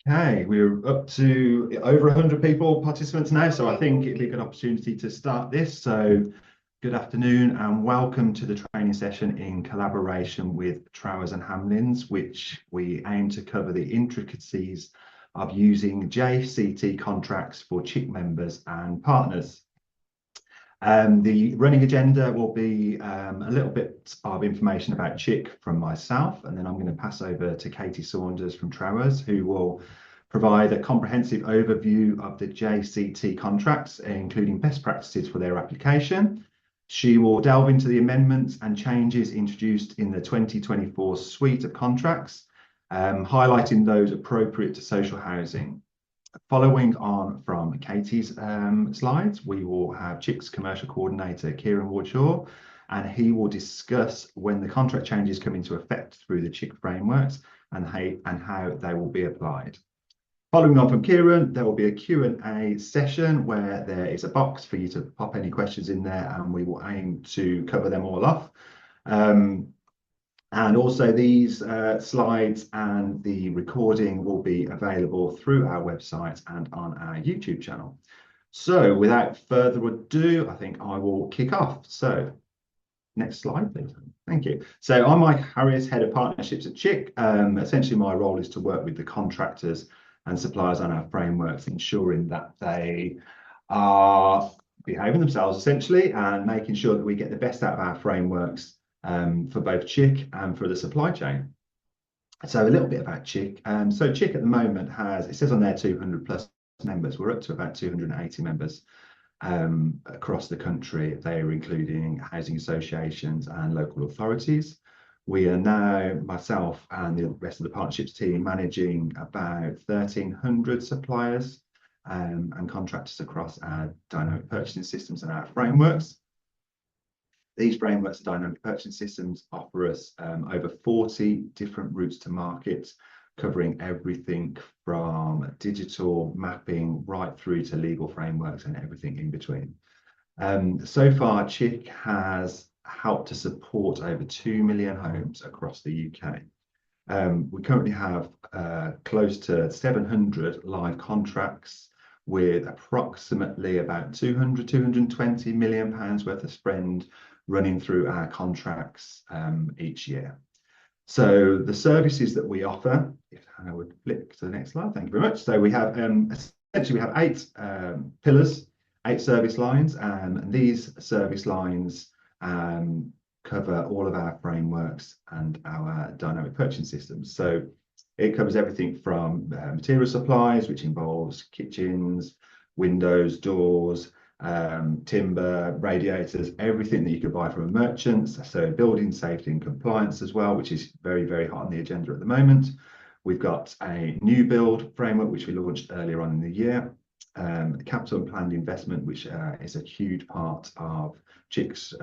Okay, we're up to over 100 people, participants now, so I think it'd be a good opportunity to start this. So good afternoon and welcome to the training session in collaboration with Trowers and Hamlins, which we aim to cover the intricacies of using JCT contracts for CHIC members and partners. The running agenda will be a little bit of information about CHIC from myself, and then I'm going to pass over to Katie Saunders from Trowers, who will provide a comprehensive overview of the JCT contracts, including best practices for their application. She will delve into the amendments and changes introduced in the 2024 suite of contracts, highlighting those appropriate to social housing. Following on from Katie's slides, we will have CHIC's commercial coordinator, Kieran Waud-Shaw, and he will discuss when the contract changes come into effect through the CHIC frameworks and how they will be applied. Following on from Kieran, there will be a Q&A session where there is a box for you to pop any questions in there, and we will aim to cover them all off. And also these slides and the recording will be available through our website and on our YouTube channel. So without further ado, I think I will kick off. So next slide, please. Thank you. So I'm Mike Harris, Head of Partnerships at CHIC. Essentially, my role is to work with the contractors and suppliers on our frameworks, ensuring that they are behaving themselves essentially and making sure that we get the best out of our frameworks for both CHIC and for the supply chain. So a little bit about CHIC. So CHIC at the moment has, it says on there 200 plus members. We're up to about 280 members across the country. They are including housing associations and local authorities. We are now, myself and the rest of the partnerships team, managing about 1,300 suppliers and contractors across our dynamic purchasing systems and our frameworks. These frameworks and dynamic purchasing systems offer us over 40 different routes to market, covering everything from digital mapping right through to legal frameworks and everything in between. So far, CHIC has helped to support over 2 million homes across the UK. We currently have close to 700 live contracts with approximately about 220 million pounds worth of spend running through our contracts each year. So the services that we offer, if I would flick to the next slide, thank you very much. So we have essentially we have 8 pillars, 8 service lines, and these service lines cover all of our frameworks and our dynamic purchasing systems. So it covers everything from material supplies, which involves kitchens, windows, doors, timber, radiators, everything that you could buy from a merchant. So building safety and compliance as well, which is very, very hot on the agenda at the moment. We've got a new build framework, which we launched earlier on in the year. Capital and planned investment, which is a huge part of CHIC's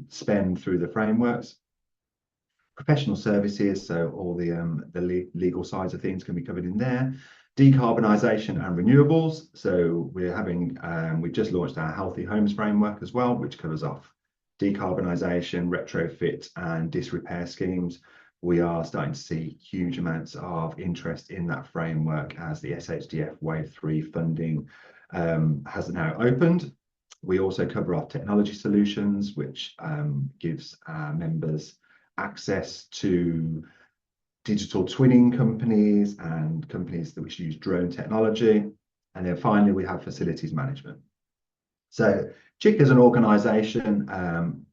spend through the frameworks. Professional services, so all the legal sides of things can be covered in there. Decarbonisation and renewables. So we're having, we've just launched our Healthy Homes framework as well, which covers off decarbonisation, retrofit and disrepair schemes. We are starting to see huge amounts of interest in that framework as the SHDF Wave 3 funding has now opened. We also cover off technology solutions, which gives our members access to digital twinning companies and companies which use drone technology. And then finally, we have facilities management. So CHIC as an organisation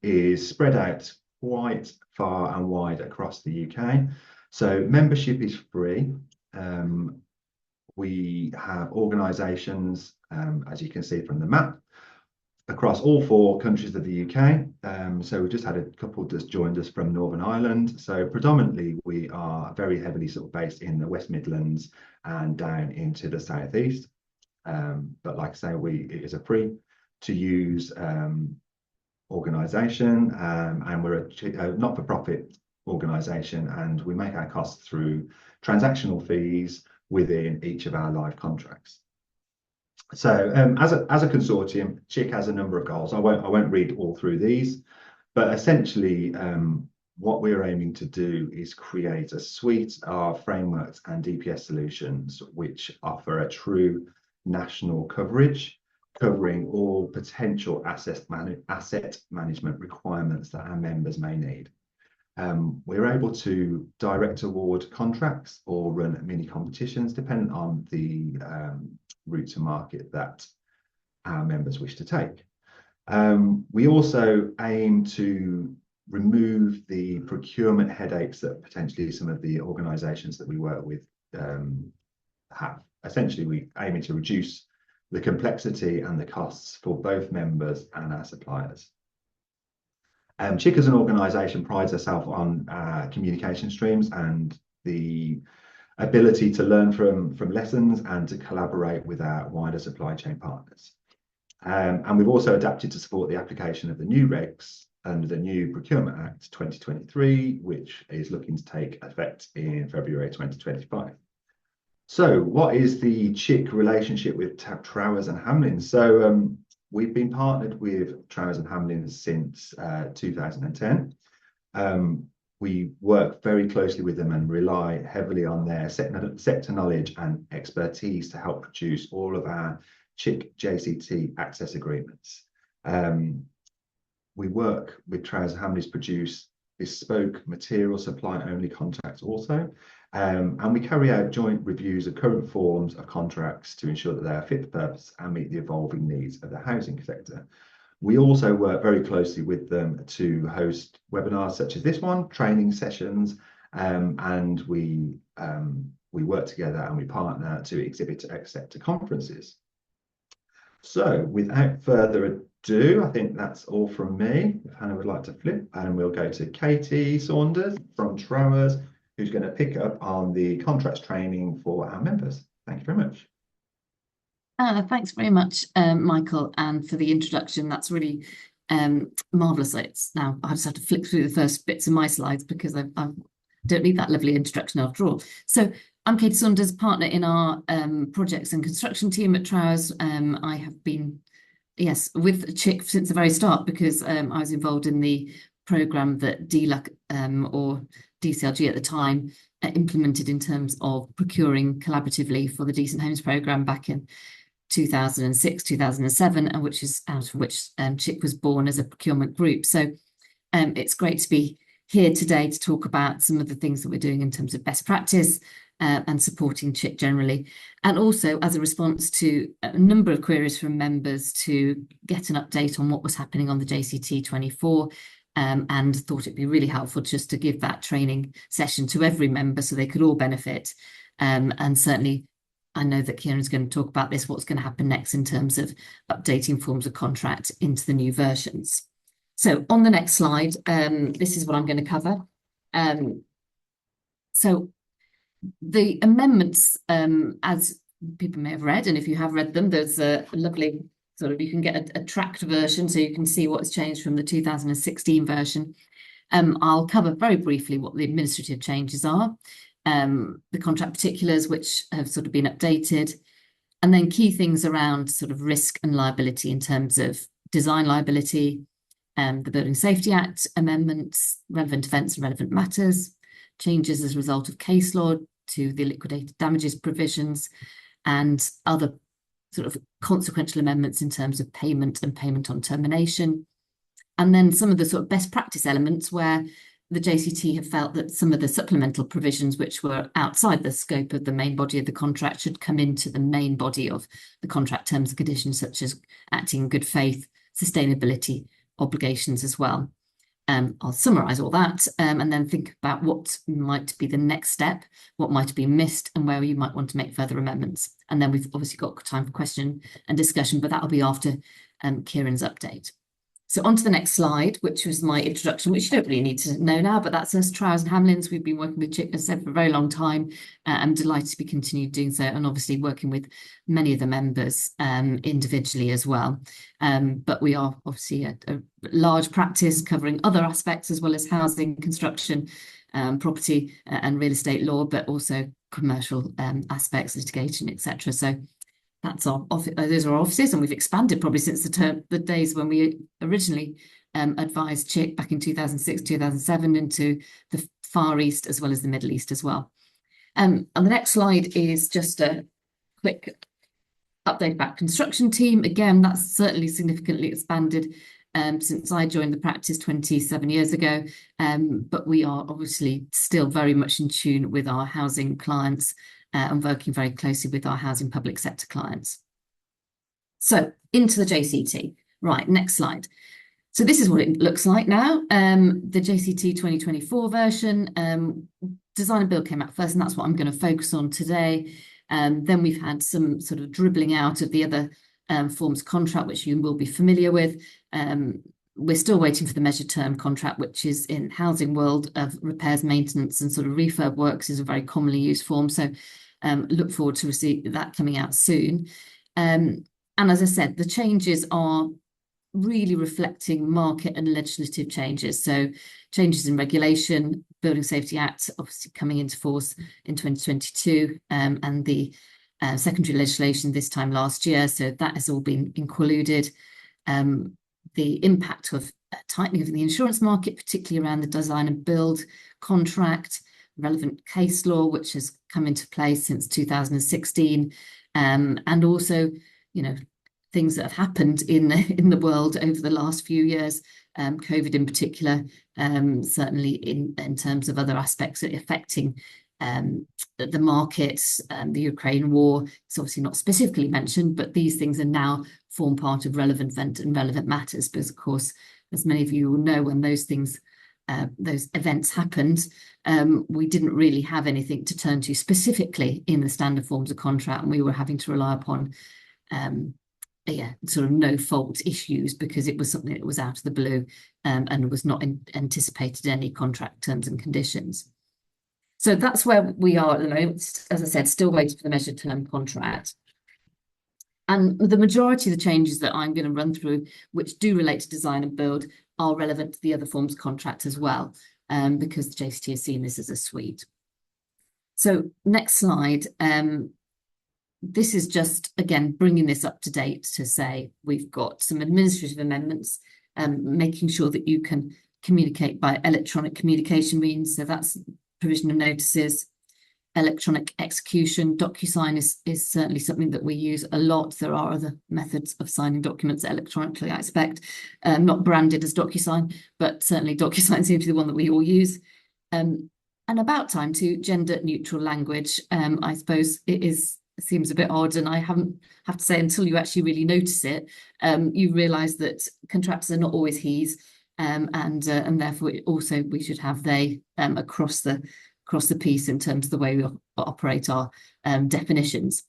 is spread out quite far and wide across the UK. So membership is free. We have organisations, as you can see from the map, across all 4 countries of the UK. So we just had a couple just joined us from Northern Ireland. So predominantly we are very heavily sort of based in the West Midlands and down into the southeast. But like I say, it is a free to use organisation, and we're a not-for-profit organisation, and we make our costs through transactional fees within each of our live contracts. So as a consortium, CHIC has a number of goals. I won't read all through these, but essentially what we're aiming to do is create a suite of frameworks and DPS solutions which offer a true national coverage, covering all potential asset management requirements that our members may need. We're able to direct award contracts or run mini competitions depending on the route to market that our members wish to take. We also aim to remove the procurement headaches that potentially some of the organisations that we work with have. Essentially, we aim to reduce the complexity and the costs for both members and our suppliers. CHIC as an organisation prides itself on communication streams and the ability to learn from lessons and to collaborate with our wider supply chain partners. And we've also adapted to support the application of the new regs under the new Procurement Act 2023, which is looking to take effect in February 2025. So what is the CHIC relationship with Trowers and Hamlins? So we've been partnered with Trowers and Hamlins since 2010. We work very closely with them and rely heavily on their sector knowledge and expertise to help produce all of our CHIC JCT access agreements. We work with Trowers and Hamlins to produce bespoke material supply only contracts also. And we carry out joint reviews of current forms of contracts to ensure that they are fit for purpose and meet the evolving needs of the housing sector. We also work very closely with them to host webinars such as this one, training sessions, and we work together and we partner to exhibit at sector conferences. So without further ado, I think that's all from me. If Hannah would like to flip, and we'll go to Katie Saunders from Trowers, who's going to pick up on the contracts training for our members. Thank you very much. Thanks very much, Michael, and for the introduction. That's really marvellous. Now I just have to flick through the first bits of my slides because I don't need that lovely introduction after all. So I'm Katie Saunders, partner in our projects and construction team at Trowers. I have been, yes, with CHIC since the very start because I was involved in the programme that DLUC or DCLG at the time implemented in terms of procuring collaboratively for the Decent Homes programme back in 2006, 2007, and which is out of which CHIC was born as a procurement group. So it's great to be here today to talk about some of the things that we're doing in terms of best practice and supporting CHIC generally, and also as a response to a number of queries from members to get an update on what was happening on the JCT 24, and thought it'd be really helpful just to give that training session to every member so they could all benefit. And certainly I know that Kieran's going to talk about this, what's going to happen next in terms of updating forms of contract into the new versions. So on the next slide, this is what I'm going to cover. So the amendments, as people may have read, and if you have read them, there's a lovely sort of, you can get a tracked version so you can see what's changed from the 2016 version. I'll cover very briefly what the administrative changes are, the contract particulars which have sort of been updated, and then key things around sort of risk and liability in terms of design liability, the Building Safety Act amendments, relevant events and relevant matters, changes as a result of case law to the liquidated damages provisions, and other sort of consequential amendments in terms of payment and payment on termination. And then some of the sort of best practice elements where the JCT have felt that some of the supplemental provisions which were outside the scope of the main body of the contract should come into the main body of the contract terms and conditions, such as acting in good faith, sustainability obligations as well. I'll summarise all that and then think about what might be the next step, what might have been missed, and where you might want to make further amendments. And then we've obviously got time for question and discussion, but that'll be after Kieran's update. So on to the next slide, which was my introduction, which you don't really need to know now, but that's us, Trowers and Hamlins. We've been working with CHIC, as I said, for a very long time. I'm delighted to be continued doing so, and obviously working with many of the members individually as well. But we are obviously a large practice covering other aspects as well as housing, construction, property and real estate law, but also commercial aspects, litigation, etc. So that's our office, those are our offices, and we've expanded probably since the days when we originally advised CHIC back in 2006, 2007 into the Far East as well as the Middle East as well. And the next slide is just a quick update about construction team. Again, that's certainly significantly expanded since I joined the practice 27 years ago. But we are obviously still very much in tune with our housing clients and working very closely with our housing public sector clients. So into the JCT. Right, next slide. So this is what it looks like now. The JCT 2024 version, design and build came out first, and that's what I'm going to focus on today. Then we've had some sort of dribbling out of the other forms contract, which you will be familiar with. We're still waiting for the measured term contract, which is in housing world of repairs, maintenance, and sort of refurb works is a very commonly used form. So look forward to receive that coming out soon. And as I said, the changes are really reflecting market and legislative changes. So changes in regulation, Building Safety Act obviously coming into force in 2022, and the secondary legislation this time last year. So that has all been included. The impact of tightening of the insurance market, particularly around the design and build contract, relevant case law, which has come into place since 2016, and also, you know, things that have happened in the world over the last few years, COVID in particular, certainly in terms of other aspects affecting the markets. The Ukraine war is obviously not specifically mentioned, but these things are now form part of relevant event and relevant matters, because of course, as many of you will know, when those things, those events happened, we didn't really have anything to turn to specifically in the standard forms of contract, and we were having to rely upon sort of no fault issues, because it was something that was out of the blue, and was not anticipated in any contract terms and conditions. So that's where we are at the moment. As I said, still waiting for the measured term contract. And the majority of the changes that I'm going to run through, which do relate to design and build, are relevant to the other forms contract as well, because the JCT has seen this as a suite. So next slide. This is just, again, bringing this up to date to say we've got some administrative amendments, making sure that you can communicate by electronic communication means. So that's provision of notices, electronic execution. DocuSign is certainly something that we use a lot. There are other methods of signing documents electronically, I expect, not branded as DocuSign, but certainly DocuSign seems to be the one that we all use. And about time to gender neutral language. I suppose seems a bit odd, and I have to say, until you actually really notice it, you realise that contractors are not always he's, and therefore also we should have they across the piece in terms of the way we operate our definitions.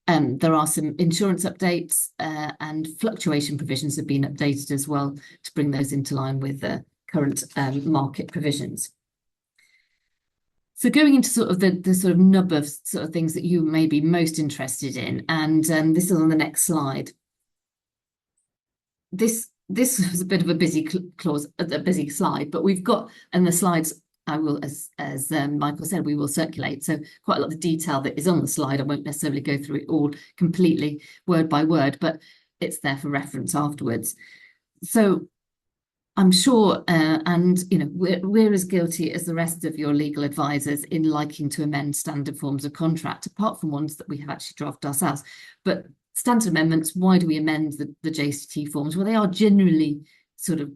There are some insurance updates, and fluctuation provisions have been updated as well to bring those into line with the current market provisions. So going into sort of the sort of nub of sort of things that you may be most interested in, and this is on the next slide. This was a bit of a busy busy slide, but we've got, and the slides I will, as Michael said, we will circulate. So quite a lot of the detail that is on the slide, I won't necessarily go through it all completely word by word, but it's there for reference afterwards. So I'm sure, and you know, we're as guilty as the rest of your legal advisors in liking to amend standard forms of contract, apart from ones that we have actually drafted ourselves. But standard amendments, why do we amend the JCT forms? Well, they are generally sort of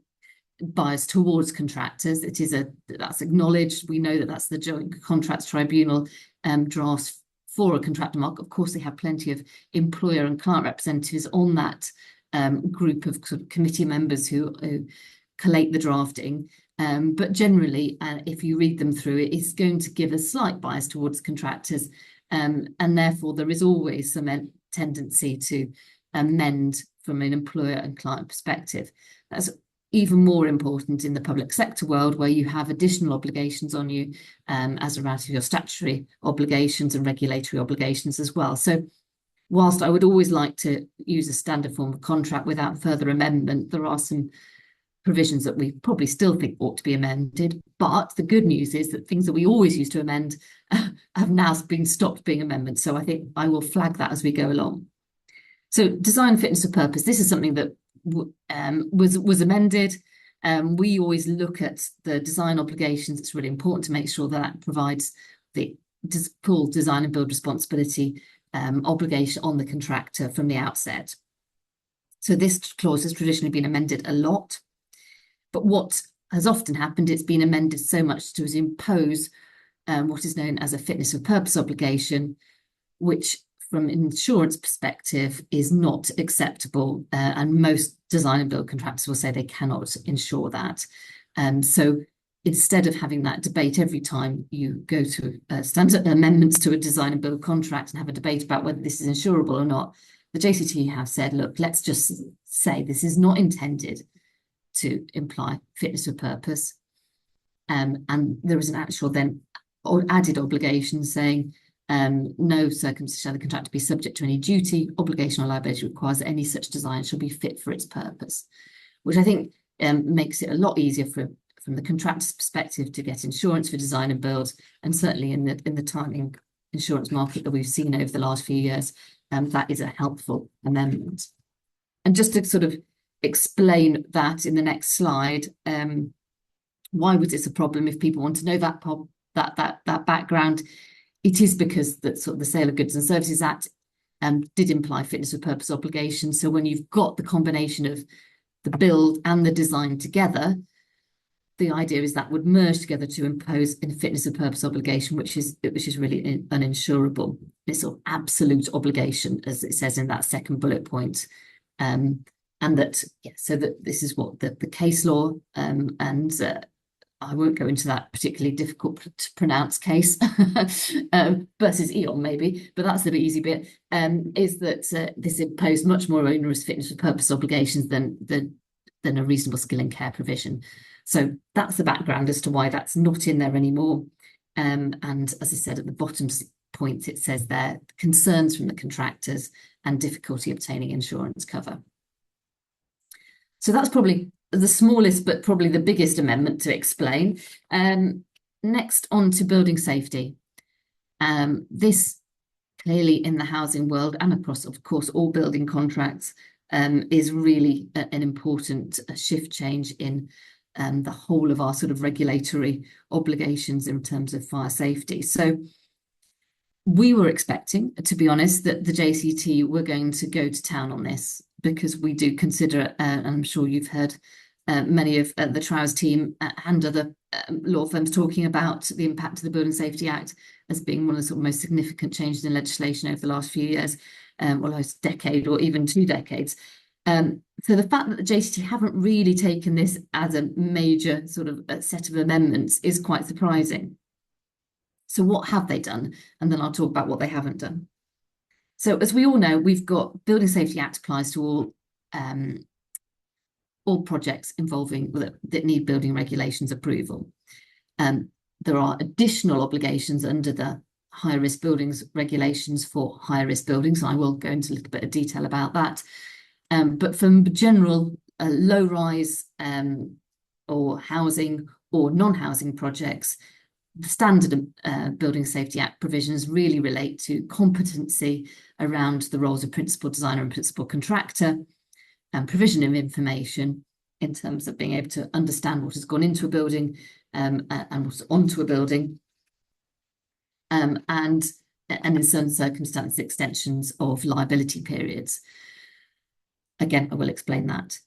biased towards contractors. That's acknowledged. We know that that's the Joint Contracts Tribunal drafts for a contractor mark. Of course, they have plenty of employer and client representatives on that group of sort of committee members who collate the drafting, but generally, if you read them through, it is going to give a slight bias towards contractors, and therefore there is always some tendency to amend from an employer and client perspective. That's even more important in the public sector world, where you have additional obligations on you as a result of your statutory obligations and regulatory obligations as well. So whilst I would always like to use a standard form of contract without further amendment, there are some provisions that we probably still think ought to be amended. But the good news is that things that we always used to amend have now been stopped being amendments. So I think I will flag that as we go along. So design fitness for purpose. This is something that was amended We always look at the design obligations. It's really important to make sure that provides the full design and build responsibility obligation on the contractor from the outset. So this clause has traditionally been amended a lot, but what has often happened, it's been amended so much to impose what is known as a fitness of purpose obligation, which from an insurance perspective is not acceptable, and most design and build contractors will say they cannot insure that. So instead of having that debate every time you go to standard amendments to a design and build contract and have a debate about whether this is insurable or not, the JCT have said, look, let's just say this is not intended to imply fitness of purpose. And there is an actual then added obligation saying no circumstance shall the contractor be subject to any duty, obligation, or liability requires that any such design shall be fit for its purpose, which I think makes it a lot easier from the contractor's perspective to get insurance for design and build, and certainly in the timing insurance market that we've seen over the last few years, that is a helpful amendment. And just to sort of explain that in the next slide, why was this a problem? If people want to know that background, it is because that sort of the Sale of Goods and Services Act did imply fitness of purpose obligation. So when you've got the combination of the build and the design together, the idea is that would merge together to impose a fitness of purpose obligation, which is really uninsurable. It's sort of absolute obligation, as it says in that second bullet point. And that, yeah, so that this is what the case law, and I won't go into that particularly difficult to pronounce case versus Eon maybe, but that's the easy bit, is that this imposed much more onerous fitness for purpose obligations than a reasonable skill and care provision. So that's the background as to why that's not in there anymore. And as I said, at the bottom point, it says there, concerns from the contractors and difficulty obtaining insurance cover. So that's probably the smallest, but probably the biggest amendment to explain. Next on to building safety. This clearly in the housing world and across, of course, all building contracts is really an important shift change in the whole of our sort of regulatory obligations in terms of fire safety. So we were expecting, to be honest, that the JCT were going to go to town on this, because we do consider, and I'm sure you've heard many of the Trowers team and other law firms talking about the impact of the Building Safety Act as being one of the sort of most significant changes in legislation over the last few years, or last decade or even 2 decades. So the fact that the JCT haven't really taken this as a major sort of set of amendments is quite surprising. So what have they done? And then I'll talk about what they haven't done. So as we all know, we've got Building Safety Act applies to all projects involving that need building regulations approval. There are additional obligations under the high risk buildings regulations for high risk buildings. I will go into a little bit of detail about that. But from general low rise or housing or non-housing projects, the standard Building Safety Act provisions really relate to competency around the roles of principal designer and principal contractor, and provision of information in terms of being able to understand what has gone into a building and what's onto a building, and in certain circumstances, extensions of liability periods. Again, I will explain that.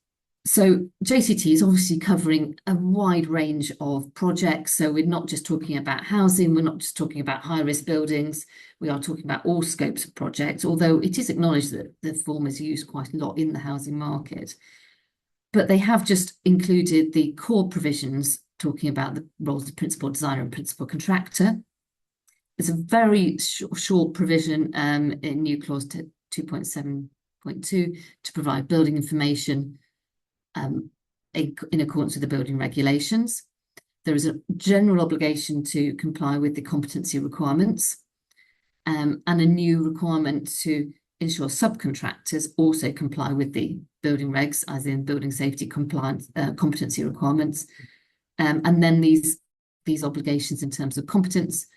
So JCT is obviously covering a wide range of projects. So we're not just talking about housing, we're not just talking about high-risk buildings, we are talking about all scopes of projects, although it is acknowledged that the form is used quite a lot in the housing market. But they have just included the core provisions talking about the roles of principal designer and principal contractor. It's a very short provision in new clause 2.7.2 to provide building information in accordance with the building regulations. There is a general obligation to comply with the competency requirements, and a new requirement to ensure subcontractors also comply with the building regs, as in building safety compliance competency requirements, and then these obligations in terms of competence,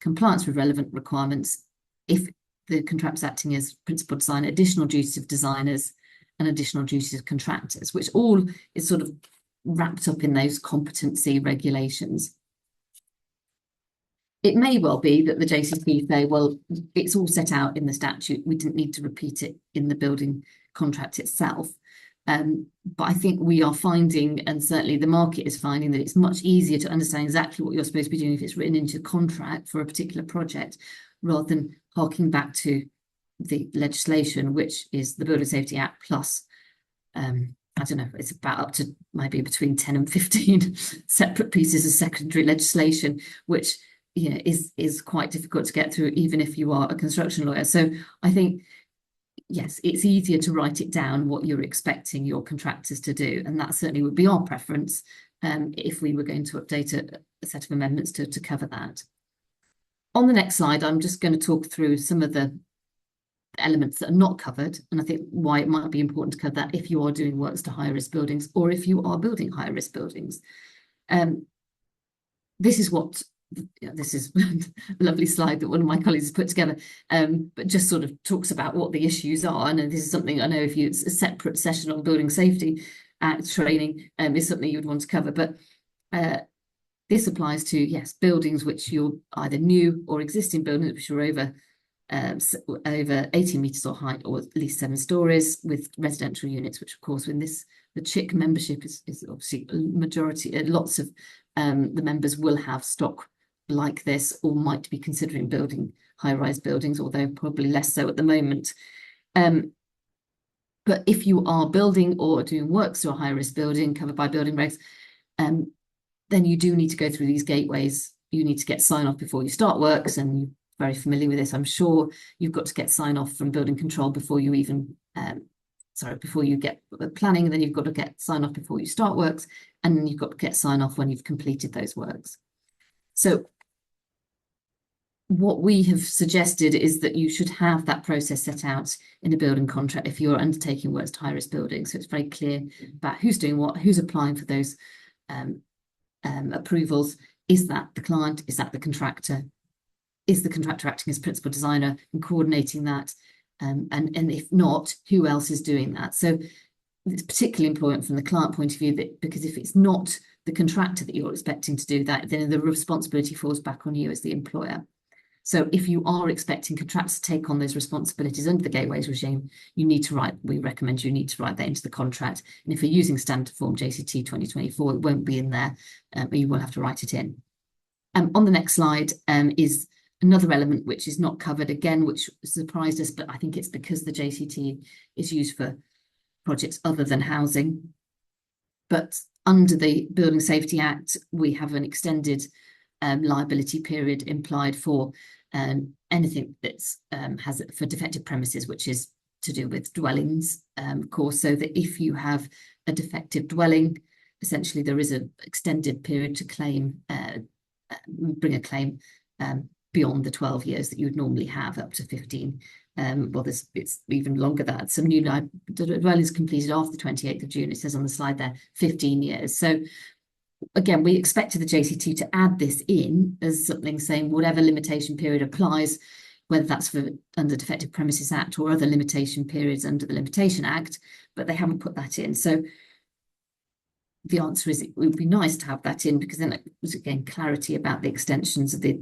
compliance with relevant requirements, if the contractor's acting as principal designer, additional duties of designers, and additional duties of contractors, which all is sort of wrapped up in those competency regulations. It may well be that the JCT say, well, it's all set out in the statute. We didn't need to repeat it in the building contract itself. But I think we are finding, and certainly the market is finding, that it's much easier to understand exactly what you're supposed to be doing if it's written into a contract for a particular project, rather than harking back to the legislation, which is the Building Safety Act plus, I don't know, it's about up to maybe between 10 and 15 separate pieces of secondary legislation, which is quite difficult to get through, even if you are a construction lawyer. So I think, yes, it's easier to write it down what you're expecting your contractors to do, and that certainly would be our preference if we were going to update a set of amendments to cover that. On the next slide, I'm just going to talk through some of the elements that are not covered, and I think why it might be important to cover that if you are doing works to high-risk buildings or if you are building high-risk buildings. This is a lovely slide that one of my colleagues has put together, but just sort of talks about what the issues are. And this is something I know if it's a separate session on Building Safety Act training is something you would want to cover. But this applies to, yes, buildings which you're either new or existing buildings which are over 18 metres or height, or at least 7 stories, with residential units, which of course in this, the CHIC membership is obviously a majority, lots of the members will have stock like this, or might be considering building high-rise buildings, although probably less so at the moment. But if you are building or doing works to a high-risk building covered by building regs, then you do need to go through these gateways. You need to get sign-off before you start works, and you're very familiar with this, I'm sure. You've got to get sign-off from building control before you even, before you get planning, and then you've got to get sign-off before you start works, and then you've got to get sign-off when you've completed those works. So what we have suggested is that you should have that process set out in a building contract if you're undertaking works to high-risk buildings. So it's very clear about who's doing what, who's applying for those approvals. Is that the client? Is that the contractor? Is the contractor acting as principal designer and coordinating that? And if not, who else is doing that? So it's particularly important from the client point of view, that because if it's not the contractor that you're expecting to do that, then the responsibility falls back on you as the employer. So if you are expecting contractors to take on those responsibilities under the gateways regime, you need to write, we recommend you need to write that into the contract. And if you're using standard form JCT 2024, it won't be in there, but you will have to write it in. On the next slide is another element which is not covered again, which surprised us, but I think it's because the JCT is used for projects other than housing. But under the Building Safety Act, we have an extended liability period implied for anything that's has for defective premises, which is to do with dwellings, of course, so that if you have a defective dwelling, essentially there is an extended period to claim, bring a claim beyond the 12 years that you would normally have, up to 15. Well, it's even longer than that. Some new dwellings completed after the 28th of June, it says on the slide there, 15 years. So again, we expected the JCT to add this in as something saying whatever limitation period applies, whether that's for under Defective Premises Act or other limitation periods under the Limitation Act, but they haven't put that in. So the answer is it would be nice to have that in, because then it was, again, clarity about the extensions of the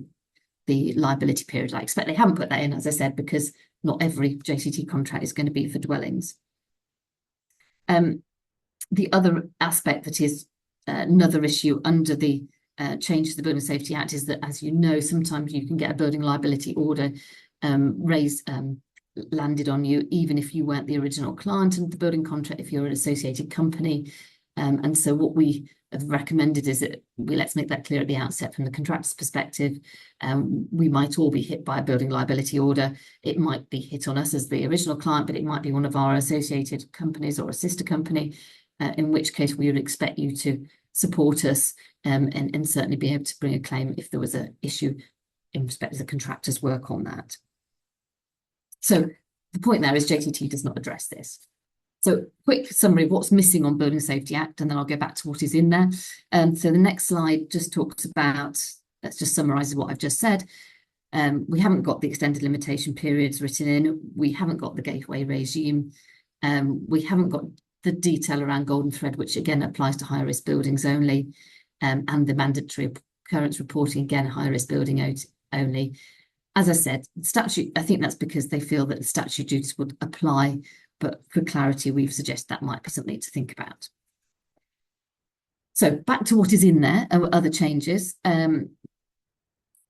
liability period. I expect they haven't put that in, as I said, because not every JCT contract is going to be for dwellings. The other aspect that is another issue under the changes to the Building Safety Act is that, as you know, sometimes you can get a building liability order landed on you, even if you weren't the original client of the building contract, if you're an associated company. And so what we have recommended is that let's make that clear at the outset from the contractor's perspective. We might all be hit by a building liability order. It might be hit on us as the original client, but it might be one of our associated companies or a sister company, in which case we would expect you to support us and certainly be able to bring a claim if there was an issue in respect of the contractor's work on that. So the point there is JCT does not address this. So quick summary of what's missing on Building Safety Act, and then I'll go back to what is in there. So the next slide just talks about, let's just summarise what I've just said. We haven't got the extended limitation periods written in. We haven't got the gateway regime. We haven't got the detail around golden thread, which again applies to high risk buildings only, and the mandatory occurrence reporting, again, high risk building only. As I said, statute, I think that's because they feel that the statute duties would apply, but for clarity, we've suggested that might be something to think about. So back to what is in there, other changes.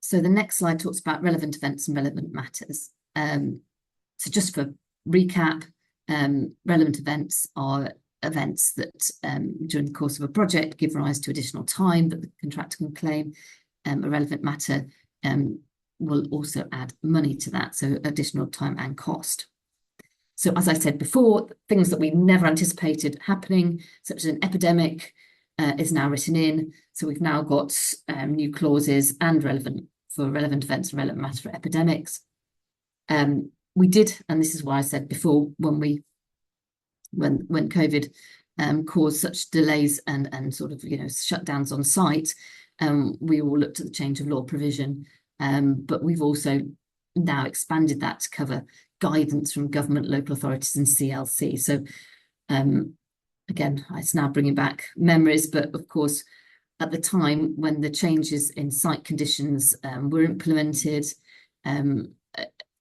So the next slide talks about relevant events and relevant matters. So just for recap, relevant events are events that during the course of a project give rise to additional time that the contractor can claim. A relevant matter will also add money to that, so additional time and cost. So as I said before, things that we never anticipated happening, such as an epidemic, is now written in. So we've now got new clauses and relevant events and relevant matter for epidemics. We did, and this is why I said before, when COVID caused such delays and sort of shutdowns on site, we all looked at the change of law provision, but we've also now expanded that to cover guidance from government, local authorities and CLC. So again, it's now bringing back memories, but of course, at the time when the changes in site conditions were implemented,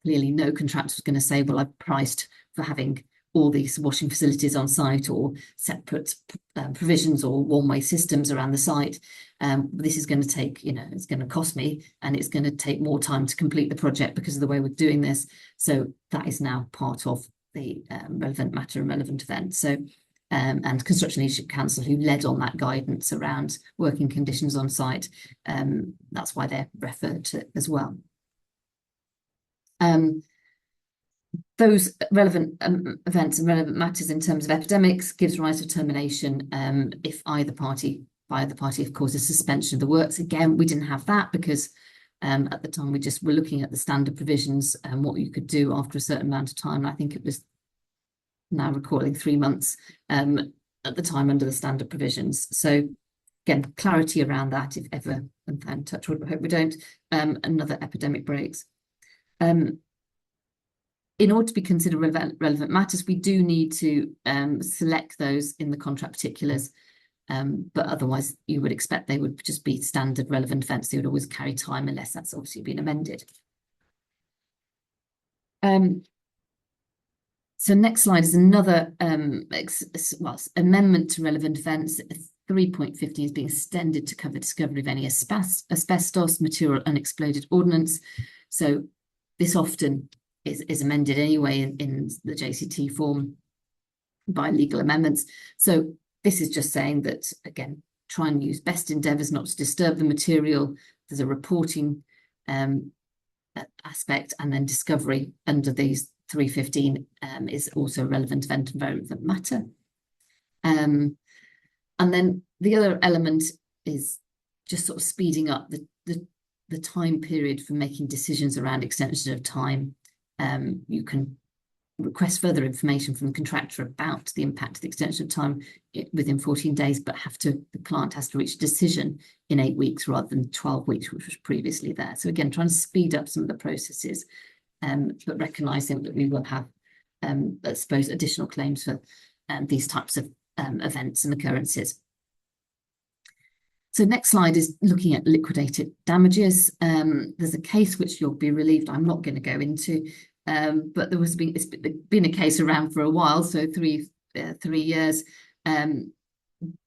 clearly no contractor was going to say, well, I've priced for having all these washing facilities on site or separate provisions or one-way systems around the site. This is going to take, it's going to cost me, and it's going to take more time to complete the project because of the way we're doing this. So that is now part of the relevant matter and relevant event. So and Construction Leadership Council, who led on that guidance around working conditions on site, that's why they're referred to as well. Those relevant events and relevant matters in terms of epidemics gives rise to termination if either party, of course, a suspension of the works. Again, we didn't have that because at the time we just were looking at the standard provisions and what you could do after a certain amount of time. I think it was, now recalling, 3 months at the time under the standard provisions. So again, clarity around that if ever, and touch wood, I hope we don't, another epidemic breaks. In order to be considered relevant matters, we do need to select those in the contract particulars, but otherwise you would expect they would just be standard relevant events. They would always carry time unless that's obviously been amended. So next slide is another amendment to relevant events. 3.15 is being extended to cover discovery of any asbestos, material unexploded ordnance. So this often is amended anyway in the JCT form by legal amendments. So this is just saying that, again, try and use best endeavours not to disturb the material. There's a reporting aspect, and then discovery under these 315 is also a relevant event and relevant matter. And then the other element is just sort of speeding up the time period for making decisions around extension of time. You can request further information from the contractor about the impact of the extension of time within 14 days, but the client has to reach a decision in 8 weeks rather than 12 weeks, which was previously there. So again, trying to speed up some of the processes, but recognising that we will have, I suppose, additional claims for these types of events and occurrences. So next slide is looking at liquidated damages. There's a case which you'll be relieved I'm not going to go into, but it's been a case around for a while, so three years, and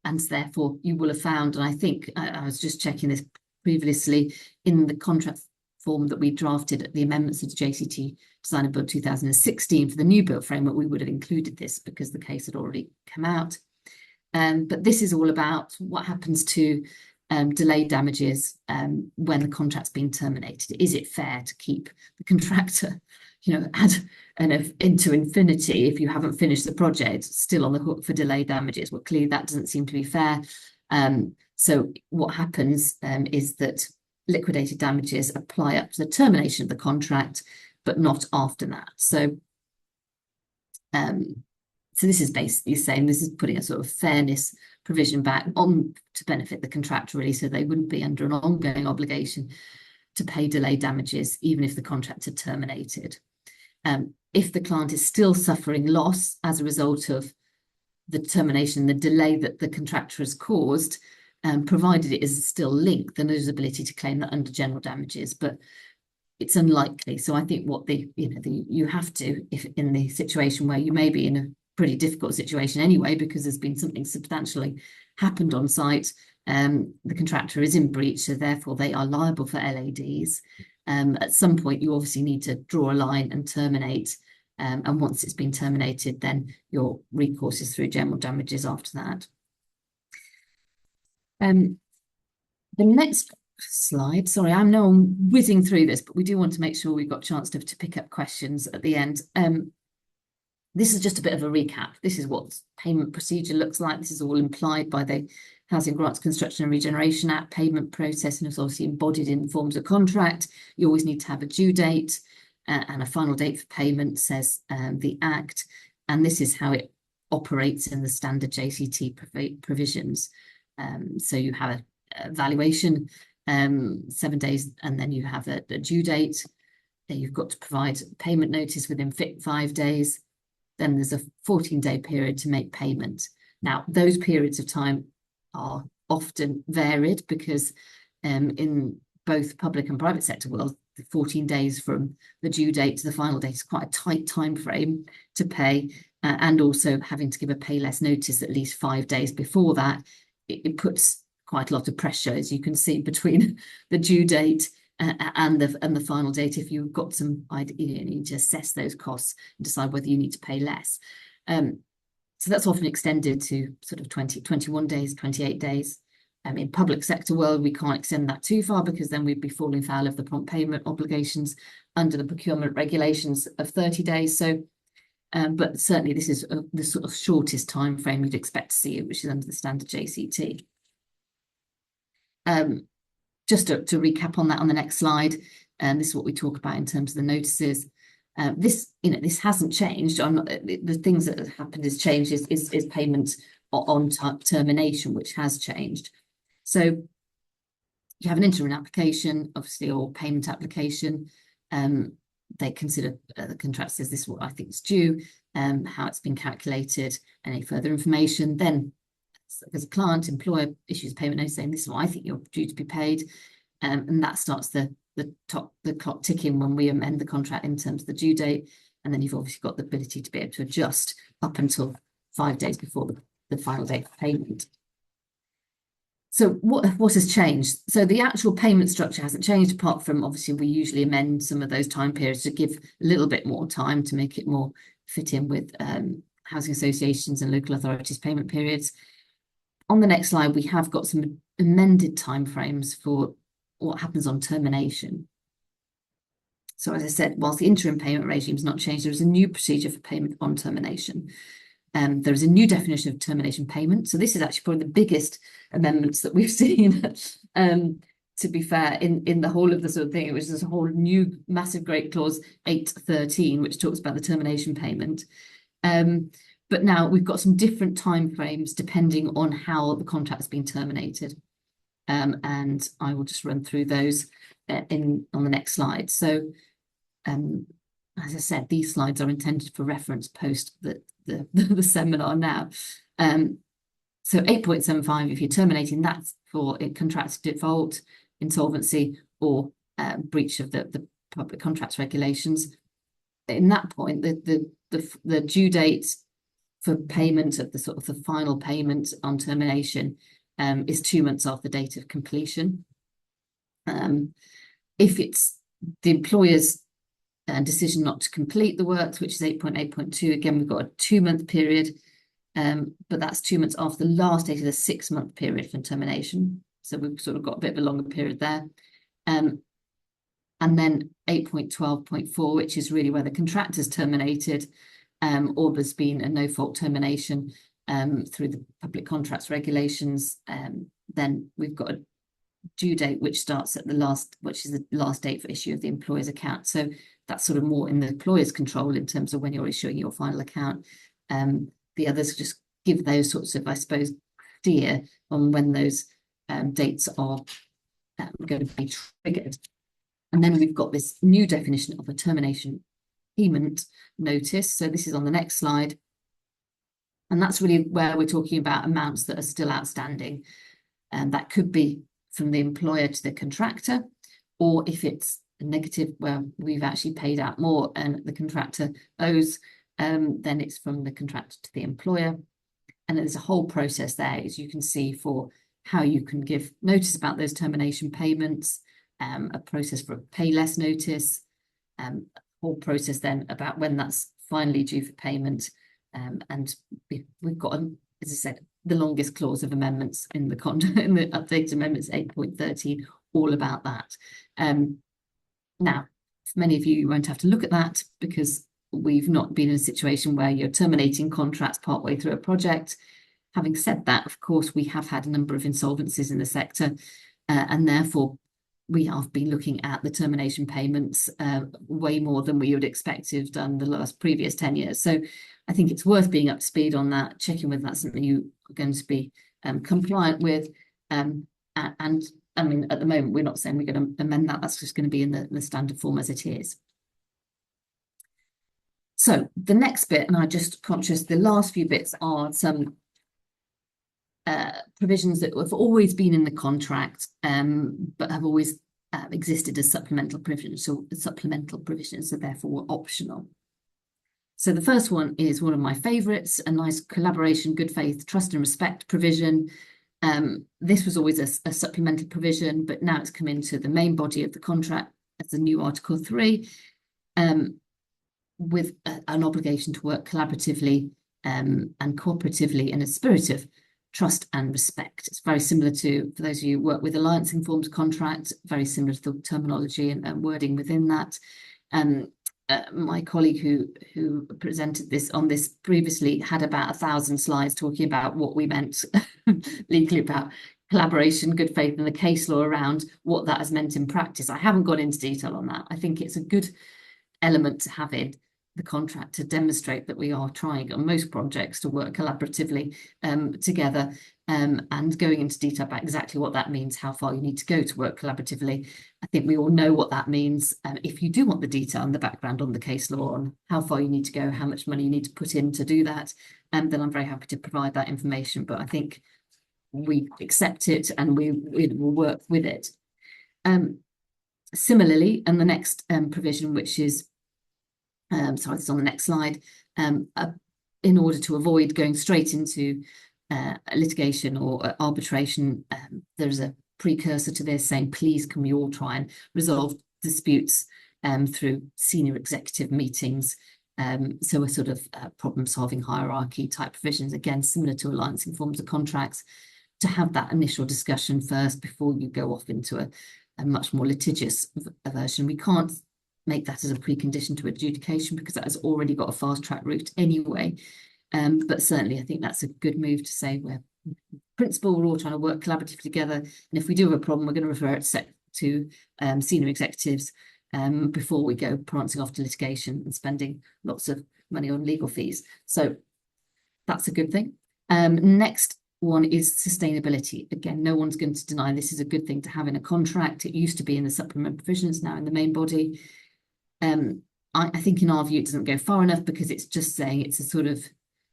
therefore you will have found, and I think I was just checking this previously, in the contract form that we drafted at the amendments to the JCT Design and Build 2016 for the new build framework, we would have included this because the case had already come out. But this is all about what happens to delay damages when the contract's been terminated. Is it fair to keep the contractor, into infinity if you haven't finished the project, still on the hook for delay damages? Well, clearly that doesn't seem to be fair. So what happens is that liquidated damages apply up to the termination of the contract, but not after that. So this is basically saying this is putting a sort of fairness provision back on to benefit the contractor, really, so they wouldn't be under an ongoing obligation to pay delay damages, even if the contract had terminated. If the client is still suffering loss as a result of the termination, the delay that the contractor has caused, provided it is still linked, then there's ability to claim that under general damages, but it's unlikely. So I think what you have to, if in the situation where you may be in a pretty difficult situation anyway, because there's been something substantially happened on site, the contractor is in breach, so therefore they are liable for LADs. At some point, you obviously need to draw a line and terminate. And once it's been terminated, then your recourse is through general damages after that. The next slide, sorry, I know I'm whizzing through this, but we do want to make sure we've got a chance to pick up questions at the end. This is just a bit of a recap. This is what payment procedure looks like. This is all implied by the Housing Grants Construction and Regeneration Act. Payment process, and it's obviously embodied in forms of contract. You always need to have a due date and a final date for payment, says the Act. And this is how it operates in the standard JCT provisions. So you have a valuation, 7 days, and then you have a due date. Then you've got to provide payment notice within 5 days. Then there's a 14-day period to make payment. Now, those periods of time are often varied because in both public and private sector world, the 14 days from the due date to the final date is quite a tight time frame to pay, and also having to give a pay less notice at least 5 days before that. It puts quite a lot of pressure, as you can see, between the due date and the final date. If you've got some idea, you need to assess those costs and decide whether you need to pay less. So that's often extended to sort of 21 days, 28 days. In public sector world, we can't extend that too far because then we'd be falling foul of the prompt payment obligations under the procurement regulations of 30 days. So, but certainly this is the sort of shortest time frame you'd expect to see it, which is under the standard JCT. Just to recap on that on the next slide, this is what we talk about in terms of the notices. This hasn't changed. The things that have happened has changed is payment on termination, which has changed. So you have an interim application, obviously, or payment application. They consider the contract says this is what I think is due, how it's been calculated, any further information. Then, as a client, employer issues a payment notice saying this is what I think you're due to be paid, and that starts the clock ticking when we amend the contract in terms of the due date. And then you've obviously got the ability to be able to adjust up until 5 days before the final date for payment. So what has changed? So the actual payment structure hasn't changed, apart from obviously we usually amend some of those time periods to give a little bit more time to make it more fit in with housing associations and local authorities' payment periods. On the next slide, we have got some amended timeframes for what happens on termination. So as I said, whilst the interim payment regime has not changed, there is a new procedure for payment on termination. There is a new definition of termination payment. So this is actually probably the biggest amendments that we've seen, to be fair, in the whole of the sort of thing. It was this whole new massive great clause 8.13, which talks about the termination payment. But now we've got some different timeframes depending on how the contract has been terminated. And I will just run through those on the next slide. So, as I said, these slides are intended for reference post the seminar now. So 8.75, if you're terminating, that's for a contract default, insolvency, or breach of the public contracts regulations. In that point, the due date for payment of the sort of the final payment on termination is 2 months after the date of completion. If it's the employer's decision not to complete the works, which is 8.8.2, again, we've got a 2-month period, but that's 2 months after the last date of the 6-month period for termination. So we've sort of got a bit of a longer period there. And then 8.12.4, which is really where the contract is terminated, or there's been a no-fault termination through the public contracts regulations. Then we've got a due date which starts at which is the last date for issue of the employer's account. So that's sort of more in the employer's control in terms of when you're issuing your final account. The others just give those sorts of, I suppose, steer on when those dates are going to be triggered. And then we've got this new definition of a termination payment notice. So this is on the next slide. And that's really where we're talking about amounts that are still outstanding. And that could be from the employer to the contractor, or if it's a negative where we've actually paid out more and the contractor owes, then it's from the contractor to the employer. And there's a whole process there, as you can see, for how you can give notice about those termination payments, a process for a pay less notice, a whole process then about when that's finally due for payment. And we've got, as I said, the longest clause of amendments in the in the updated amendments 8.13, all about that. Now, for many of you, you won't have to look at that because we've not been in a situation where you're terminating contracts partway through a project. Having said that, of course, we have had a number of insolvencies in the sector, and therefore we have been looking at the termination payments way more than we would expect to have done the previous 10 years. So I think it's worth being up to speed on that, checking whether that's something you are going to be compliant with. And I mean, at the moment, we're not saying we're going to amend that. That's just going to be in the standard form as it is. So the next bit, and I'm just conscious, the last few bits are some provisions that have always been in the contract, but have always existed as supplemental provisions, so therefore were optional. So the first one is one of my favourites, a nice collaboration, good faith, trust and respect provision. This was always a supplemental provision, but now it's come into the main body of the contract as a new Article 3, with an obligation to work collaboratively and cooperatively in a spirit of trust and respect. It's very similar to, for those of you who work with alliancing forms contract, very similar to the terminology and wording within that. My colleague who presented this on this previously had about 1,000 slides talking about what we meant legally about collaboration, good faith, and the case law around what that has meant in practice. I haven't gone into detail on that. I think it's a good element to have in the contract to demonstrate that we are trying on most projects to work collaboratively together, and going into detail about exactly what that means, how far you need to go to work collaboratively. I think we all know what that means. If you do want the detail and the background on the case law on how far you need to go, how much money you need to put in to do that, then I'm very happy to provide that information. But I think we accept it and we will work with it. Similarly, and the next provision, which is sorry, it's on the next slide, in order to avoid going straight into litigation or arbitration, there's a precursor to this saying, please can we all try and resolve disputes through senior executive meetings. So a sort of problem-solving hierarchy type provisions, again, similar to alliancing forms of contracts, to have that initial discussion first before you go off into a much more litigious version. We can't make that as a precondition to adjudication because that has already got a fast track route anyway. But certainly I think that's a good move to say we're principle, we're all trying to work collaboratively together. And if we do have a problem, we're going to refer it to senior executives before we go prancing off to litigation and spending lots of money on legal fees. So that's a good thing. Next one is sustainability. Again, no one's going to deny this is a good thing to have in a contract. It used to be in the supplement provisions, now in the main body. I think in our view, it doesn't go far enough because it's just saying it's a sort of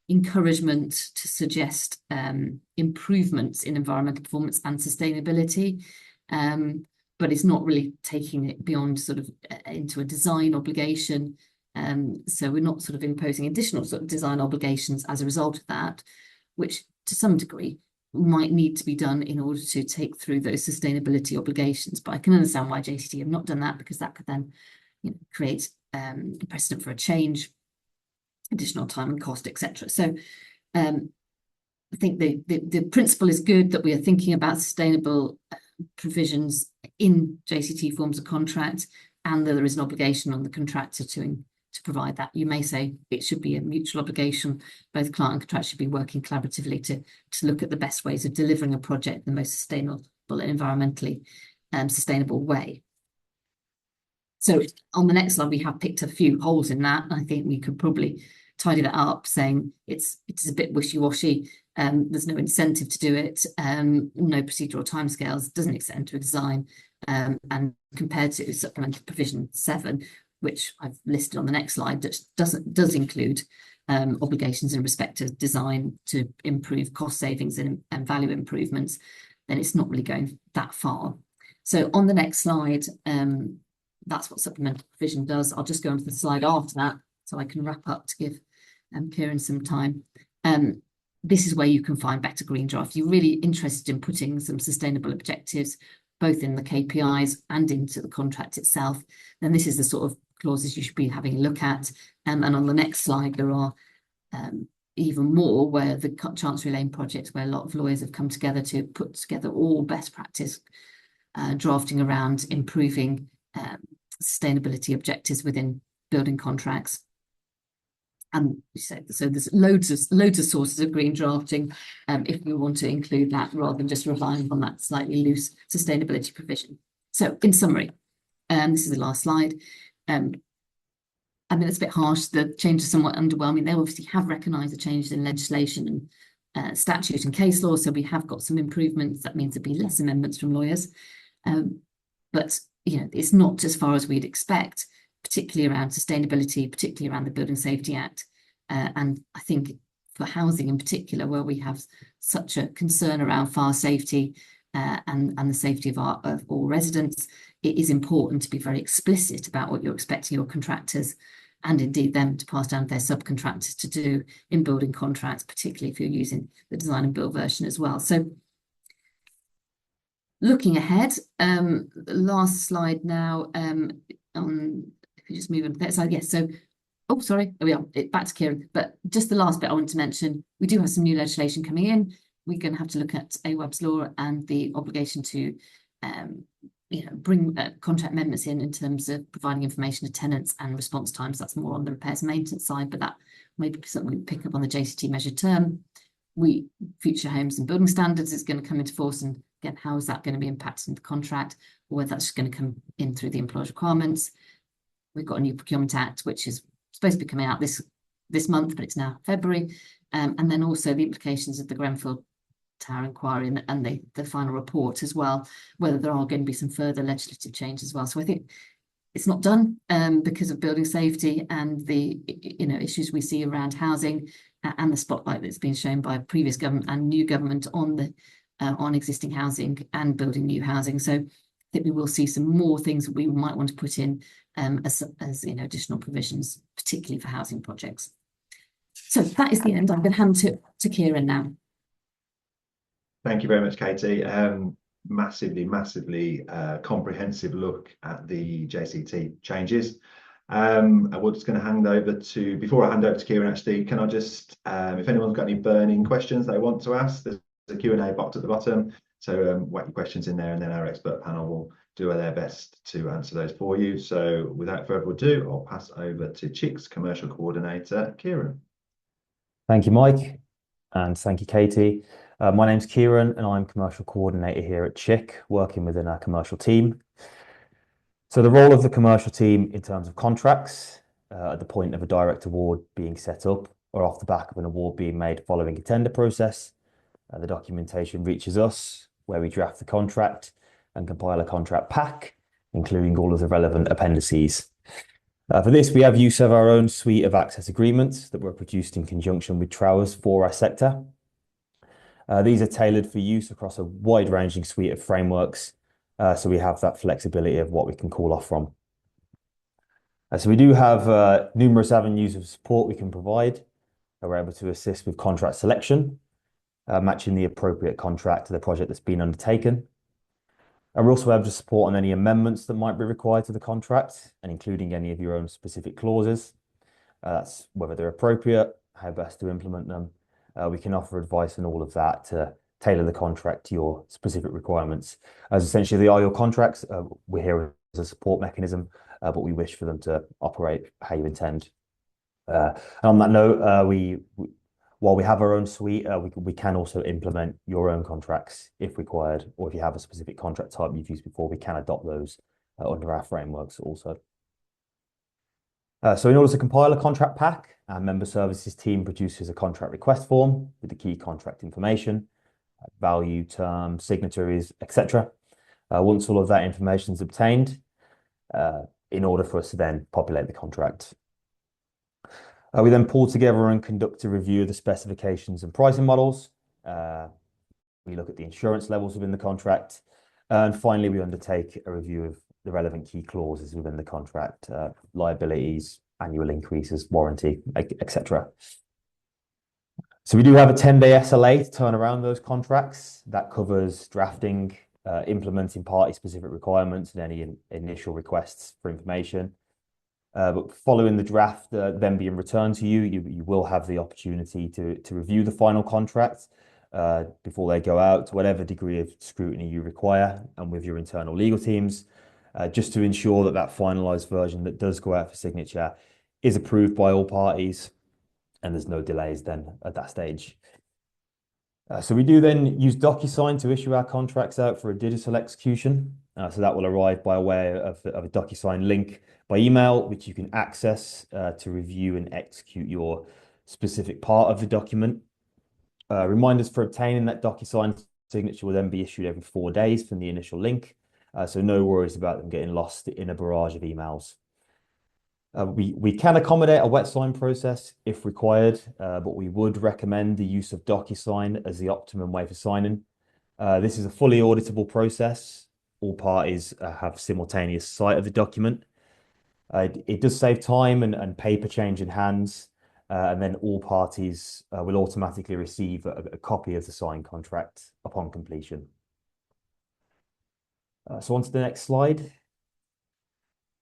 encouragement to suggest improvements in environmental performance and sustainability, but it's not really taking it beyond sort of into a design obligation. So we're not sort of imposing additional sort of design obligations as a result of that, which to some degree might need to be done in order to take through those sustainability obligations. But I can understand why JCT have not done that, because that could then create precedent for a change, additional time and cost, etc. So I think the principle is good, that we are thinking about sustainable provisions in JCT forms of contract, and that there is an obligation on the contractor to provide that. You may say it should be a mutual obligation. Both client and contractor should be working collaboratively to look at the best ways of delivering a project in the most sustainable and environmentally sustainable way. So on the next slide, we have picked a few holes in that. I think we could probably tidy that up, saying it's a bit wishy-washy. There's no incentive to do it. No procedural timescales, doesn't extend to a design. And compared to supplemental provision 7, which I've listed on the next slide, that does include obligations in respect to design to improve cost savings and value improvements, then it's not really going that far. So on the next slide, that's what supplemental provision does. I'll just go on to the slide after that so I can wrap up to give Kieran some time. This is where you can find better green draft. If you're really interested in putting some sustainable objectives, both in the KPIs and into the contract itself, then this is the sort of clauses you should be having a look at. And on the next slide, there are even more where the Chancery Lane project, where a lot of lawyers have come together to put together all best practice drafting around improving sustainability objectives within building contracts. And so there's loads of sources of green drafting if we want to include that rather than just relying on that slightly loose sustainability provision. So in summary, this is the last slide. I mean, it's a bit harsh. The changes are somewhat underwhelming. They obviously have recognised the changes in legislation and statute and case law, so we have got some improvements. That means there'll be less amendments from lawyers. But it's not as far as we'd expect, particularly around sustainability, particularly around the Building Safety Act. And I think for housing in particular, where we have such a concern around fire safety and the safety of all residents, it is important to be very explicit about what you're expecting your contractors and indeed them to pass down to their subcontractors to do in building contracts, particularly if you're using the design and build version as well. So looking ahead, the last slide now, if you just move on to that slide, yes, so, oh, sorry, we are back to Kieran, but just the last bit I want to mention, we do have some new legislation coming in. We're going to have to look at AWAB's law and the obligation to bring contract amendments in terms of providing information to tenants and response times. That's more on the repairs and maintenance side, but that may be something we pick up on the JCT measured term. Future Homes and Building Standards is going to come into force, and again, how is that going to be impacting the contract, or whether that's just going to come in through the employer's requirements. We've got a new Procurement Act, which is supposed to be coming out this month, but it's now February. And then also the implications of the Grenfell Tower inquiry and the final report as well, whether there are going to be some further legislative change as well. So I think it's not done because of building safety and the issues we see around housing and the spotlight that's been shown by previous government and new government on existing housing and building new housing. So I think we will see some more things that we might want to put in as additional provisions, particularly for housing projects. So that is the end. I'm going to hand to Kieran now. Thank you very much, Katie. Massively comprehensive look at the JCT changes. We're just going to hand over to, before I hand over to Kieran, actually, can I just, if anyone's got any burning questions they want to ask, there's a Q&A box at the bottom. So whack your questions in there, and then our expert panel will do their best to answer those for you. So without further ado, I'll pass over to CHIC's commercial coordinator, Kieran. Thank you, Mike, and thank you, Katie. My name's Kieran, and I'm commercial coordinator here at CHIC, working within our commercial team. So the role of the commercial team in terms of contracts at the point of a direct award being set up or off the back of an award being made following a tender process, the documentation reaches us where we draft the contract and compile a contract pack, including all of the relevant appendices. For this, we have use of our own suite of access agreements that were produced in conjunction with Trowers for our sector. These are tailored for use across a wide-ranging suite of frameworks, so we have that flexibility of what we can call off from. So we do have numerous avenues of support we can provide. We're able to assist with contract selection, matching the appropriate contract to the project that's been undertaken. And we're also able to support on any amendments that might be required to the contract, and including any of your own specific clauses. That's whether they're appropriate, how best to implement them. We can offer advice on all of that to tailor the contract to your specific requirements. As essentially they are your contracts, we're here as a support mechanism, but we wish for them to operate how you intend. And on that note, while we have our own suite, we can also implement your own contracts if required, or if you have a specific contract type you've used before, we can adopt those under our frameworks also. So in order to compile a contract pack, our member services team produces a contract request form with the key contract information, value, term, signatories, etc. Once all of that information is obtained, in order for us to then populate the contract. We then pull together and conduct a review of the specifications and pricing models. We look at the insurance levels within the contract. And finally, we undertake a review of the relevant key clauses within the contract, liabilities, annual increases, warranty, etc. So we do have a 10-day SLA to turn around those contracts. That covers drafting, implementing party-specific requirements and any initial requests for information. But following the draft then being returned to you, you will have the opportunity to review the final contract before they go out to whatever degree of scrutiny you require, and with your internal legal teams, just to ensure that that finalised version that does go out for signature is approved by all parties, and there's no delays then at that stage. So we do then use DocuSign to issue our contracts out for a digital execution. So that will arrive by way of a DocuSign link by email, which you can access to review and execute your specific part of the document. Reminders for obtaining that DocuSign signature will then be issued every 4 days from the initial link. So no worries about them getting lost in a barrage of emails. We can accommodate a wet sign process if required, but we would recommend the use of DocuSign as the optimum way for signing. This is a fully auditable process. All parties have simultaneous sight of the document. It does save time and paper change in hands, and then all parties will automatically receive a copy of the signed contract upon completion. So on to the next slide.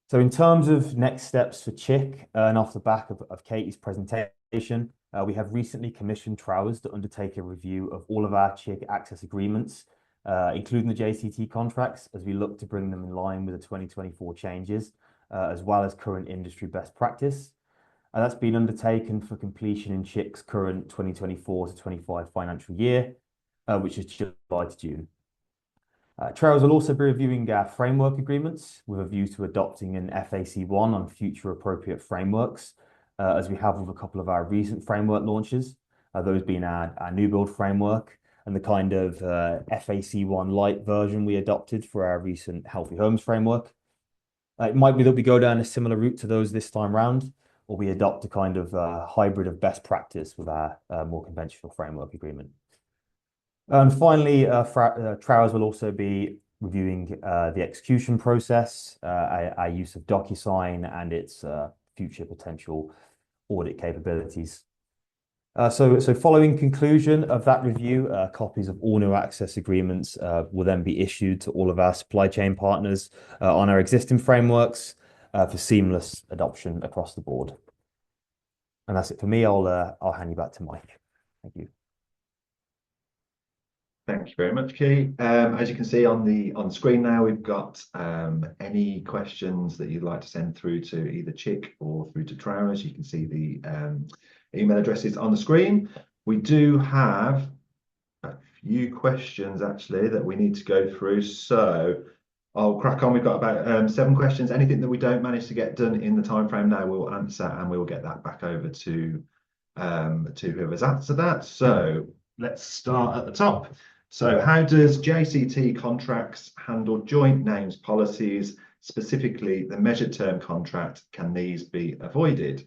So in terms of next steps for CHIC, and off the back of Katie's presentation, we have recently commissioned Trowers to undertake a review of all of our CHIC access agreements, including the JCT contracts, as we look to bring them in line with the 2024 changes, as well as current industry best practice. That's been undertaken for completion in CHIC's current 2024 to 25 financial year, which is July to June. Trowers will also be reviewing our framework agreements with a view to adopting an FAC1 on future appropriate frameworks, as we have with a couple of our recent framework launches, those being our new build framework and the kind of FAC1 light version we adopted for our recent Healthy Homes framework. It might be that we go down a similar route to those this time round, or we adopt a kind of hybrid of best practice with our more conventional framework agreement. And finally, Trowers will also be reviewing the execution process, our use of DocuSign and its future potential audit capabilities. So following conclusion of that review, copies of all new access agreements will then be issued to all of our supply chain partners on our existing frameworks for seamless adoption across the board. And that's it for me. I'll hand you back to Mike. Thank you. Thank you very much, Key. As you can see on the screen now, we've got any questions that you'd like to send through to either CHIC or through to Trowers. You can see the email addresses on the screen. We do have a few questions actually that we need to go through, so I'll crack on. We've got about 7 questions. Anything that we don't manage to get done in the time frame now, we'll answer, and we'll get that back over to whoever's answered that. So let's start at the top. So how does JCT Contracts handle joint names policies, specifically the measured term contract? Can these be avoided?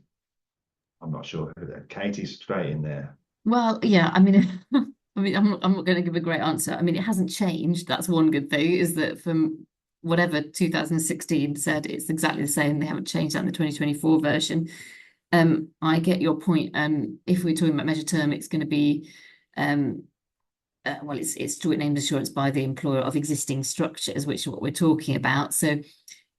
I'm not sure. Katie's straight in there. Well, yeah, I mean, I'm not going to give a great answer. I mean, it hasn't changed. That's one good thing, is that from whatever 2016 said, it's exactly the same. They haven't changed that in the 2024 version. I get your point. If we're talking about measured term, it's going to be well, it's joint named assurance by the employer of existing structures, which is what we're talking about. So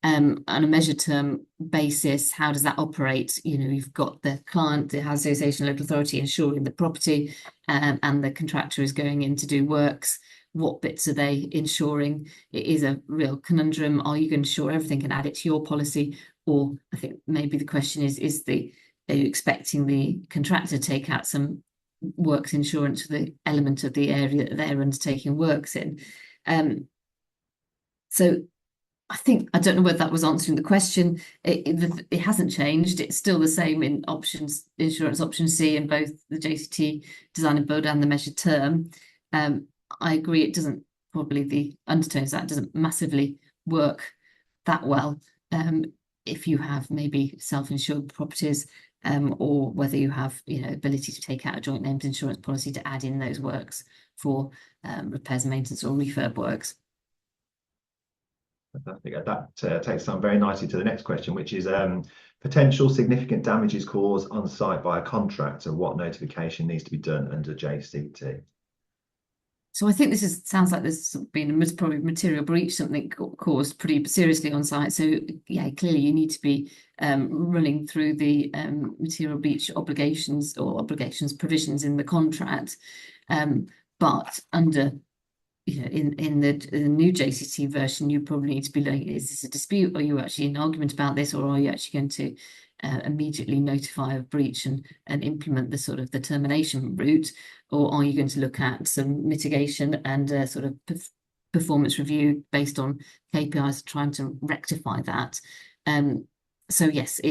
on a measured term basis, how does that operate? You know, you've got the client, the housing association, local authority insuring the property, and the contractor is going in to do works. What bits are they insuring? It is a real conundrum. Are you going to insure everything and add it to your policy? Or I think maybe the question is are you expecting the contractor to take out some works insurance for the element of the area that they're undertaking works in? So I don't know whether that was answering the question. It hasn't changed. It's still the same in options, insurance option C in both the JCT design and build and the measured term. I agree, it doesn't, probably the undertones that doesn't massively work that well if you have maybe self-insured properties or whether you have, ability to take out a joint names insurance policy to add in those works for repairs and maintenance or refurb works. Fantastic. That takes us on very nicely to the next question, which is potential significant damages caused on site by a contractor. What notification needs to be done under JCT? So I think this sounds like there's been probably material breach, something caused pretty seriously on site. So yeah, clearly you need to be running through the material breach obligations provisions in the contract. But under in the new JCT version, you probably need to be like, is this a dispute? Are you actually in argument about this, or are you actually going to immediately notify of breach and implement the sort of the termination route, or are you going to look at some mitigation and sort of performance review based on KPIs trying to rectify that? So yes,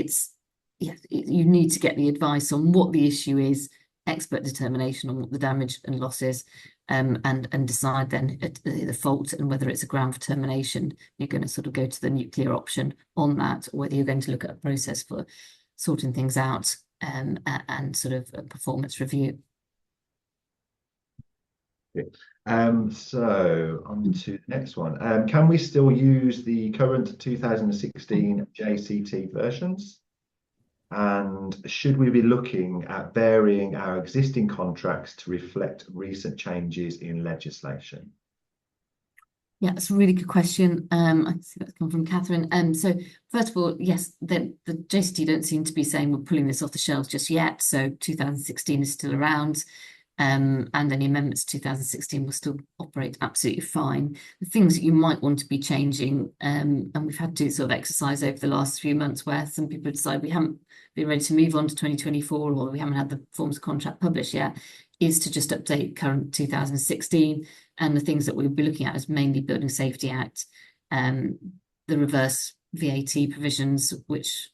you need to get the advice on what the issue is, expert determination on what the damage and loss is, and decide then the fault and whether it's a ground for termination. You're going to sort of go to the nuclear option on that, or whether you're going to look at a process for sorting things out and sort of a performance review. So on to the next one. Can we still use the current 2016 JCT versions? And should we be looking at varying our existing contracts to reflect recent changes in legislation? Yeah, that's a really good question. I see that's come from Catherine. So first of all, yes, the JCT don't seem to be saying we're pulling this off the shelves just yet. So 2016 is still around. And any amendments to 2016 will still operate absolutely fine. The things that you might want to be changing, and we've had to sort of exercise over the last few months where some people decide we haven't been ready to move on to 2024, or we haven't had the forms of contract published yet, is to just update current 2016. And the things that we'll be looking at is mainly Building Safety Act, the reverse VAT provisions, which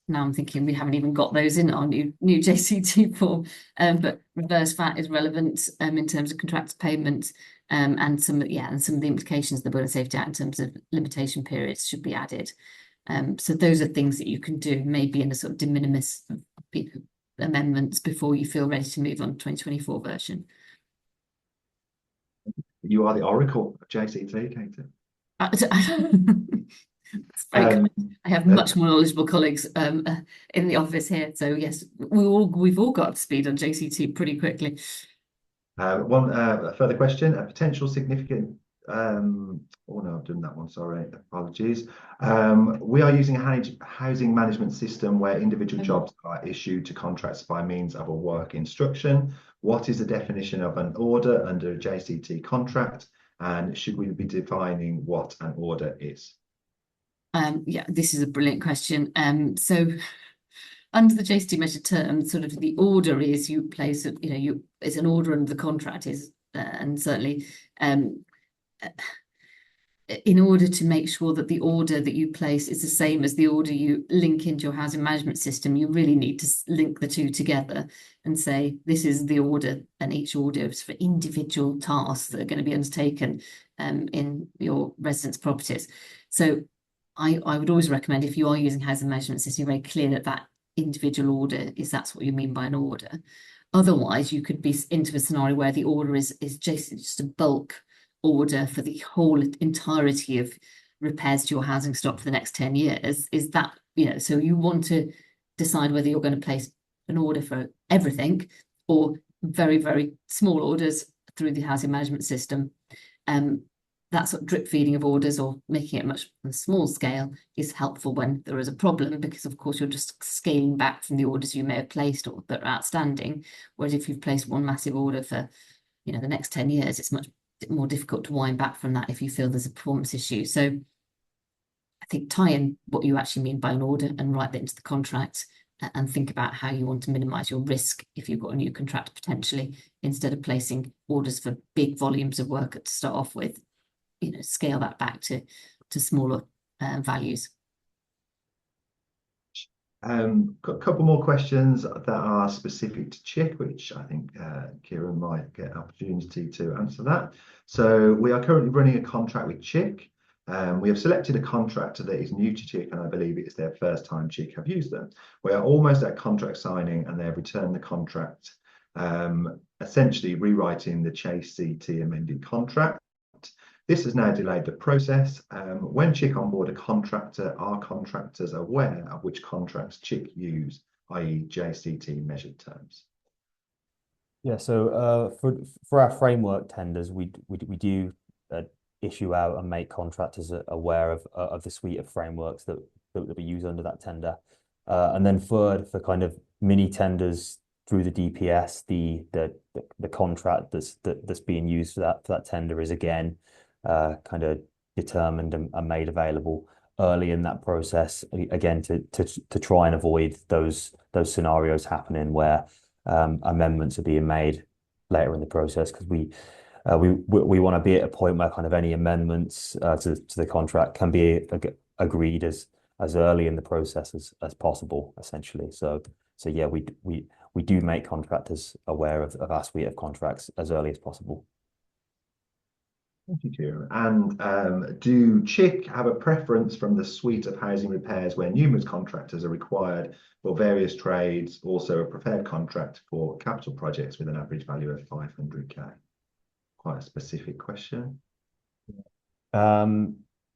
now I'm thinking we haven't even got those in our new JCT form, but reverse VAT is relevant in terms of contractor payment, and some of the implications of the Building Safety Act in terms of limitation periods should be added. So those are things that you can do maybe in a sort of de minimis amendments before you feel ready to move on to 2024 version. You are the oracle of JCT, Katie. I have much more knowledgeable colleagues in the office here, so yes, we've all got up to speed on JCT pretty quickly. One further question: a potential significant. Oh no, I've done that one. Sorry, apologies. We are using a housing management system where individual jobs are issued to contracts by means of a work instruction. What is the definition of an order under a JCT contract, and should we be defining what an order is? Yeah, this is a brilliant question. So under the JCT measured term, sort of the order is you place, it's an order under the contract is, and certainly in order to make sure that the order that you place is the same as the order you link into your housing management system, you really need to link the two together and say, this is the order, and each order is for individual tasks that are going to be undertaken in your residence properties. So I would always recommend, if you are using housing management system, you're very clear that that individual order is, that's what you mean by an order. Otherwise, you could be into a scenario where the order is just a bulk order for the whole entirety of repairs to your housing stock for the next 10 years. Is that, so you want to decide whether you're going to place an order for everything or very, very small orders through the housing management system. That sort of drip feeding of orders or making it much on a small scale is helpful when there is a problem, because of course you're just scaling back from the orders you may have placed or that are outstanding. Whereas if you've placed one massive order for, the next 10 years, it's much more difficult to wind back from that if you feel there's a performance issue. So I think tie in what you actually mean by an order and write that into the contract, and think about how you want to minimize your risk if you've got a new contract potentially, instead of placing orders for big volumes of work to start off with. Scale that back to smaller values. Got a couple more questions that are specific to CHIC, which I think Kieran might get an opportunity to answer that. So we are currently running a contract with CHIC. We have selected a contractor that is new to CHIC, and I believe it is their first time CHIC have used them. We are almost at contract signing, and they have returned the contract, essentially rewriting the JCT amended contract. This has now delayed the process. When CHIC onboard a contractor, are contractors aware of which contracts CHIC use, i.e. JCT measured terms? Yeah, so for our framework tenders, we do issue out and make contractors aware of the suite of frameworks that we use under that tender. And then for kind of mini tenders through the DPS, the contract that's being used for that tender is again kind of determined and made available early in that process, again to try and avoid those scenarios happening where amendments are being made later in the process, because we want to be at a point where kind of any amendments to the contract can be agreed as early in the process as possible, essentially. So yeah, we do make contractors aware of our suite of contracts as early as possible. Thank you, Kieran. And do CHIC have a preference from the suite of housing repairs where numerous contractors are required for various trades, also a preferred contract for capital projects with an average value of 500k? Quite a specific question.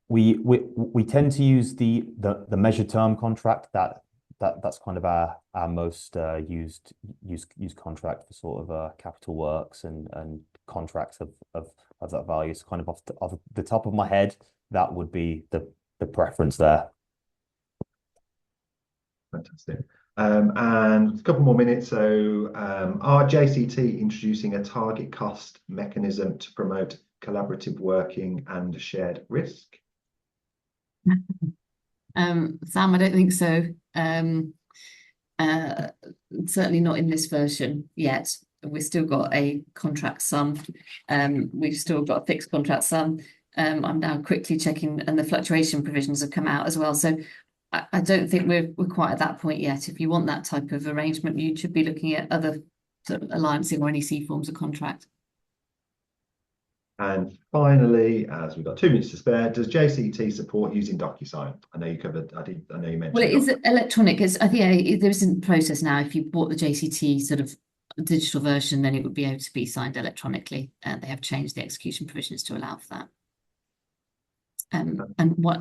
We tend to use the measured term contract. That's kind of our most used contract for sort of capital works and contracts of that value. So kind of off the top of my head, that would be the preference there. Fantastic. And a couple more minutes. So are JCT introducing a target cost mechanism to promote collaborative working and shared risk? Sam, I don't think so. Certainly not in this version yet. We've still got a contract sum. We've still got a fixed contract sum. I'm now quickly checking, and the fluctuation provisions have come out as well. So I don't think we're quite at that point yet. If you want that type of arrangement, you should be looking at other sort of alliancing or NEC forms of contract. And finally, as we've got 2 minutes to spare, does JCT support using DocuSign? I know you covered, I know you mentioned. Well, it is electronic. I think there isn't a process now. If you bought the JCT sort of digital version, then it would be able to be signed electronically. They have changed the execution provisions to allow for that. And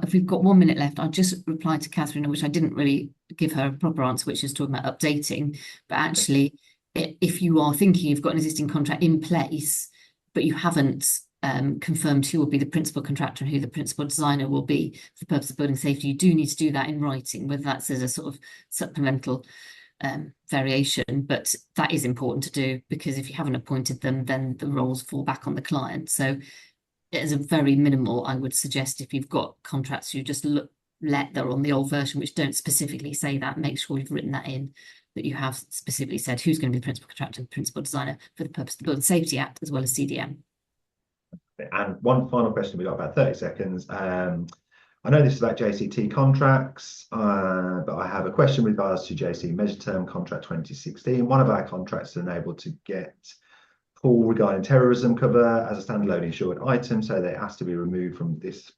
if we've got 1 minute left, I'll just reply to Catherine, which I didn't really give her a proper answer, which is talking about updating. But actually, if you are thinking you've got an existing contract in place, but you haven't confirmed who will be the principal contractor and who the principal designer will be for the purpose of building safety, you do need to do that in writing, whether that's as a sort of supplemental variation. But that is important to do, because if you haven't appointed them, then the roles fall back on the client. So as a very minimal, I would suggest if you've got contracts you just let they're on the old version which don't specifically say that, make sure you've written that in, that you have specifically said who's going to be the principal contractor and principal designer for the purpose of the Building Safety Act as well as CDM. And one final question, we've got about 30 seconds. I know this is about JCT contracts, but I have a question with regards to JC Measure Term Contract 2016. One of our contracts is enabled to get call regarding terrorism cover as a standalone insured item, so they asked to be remove this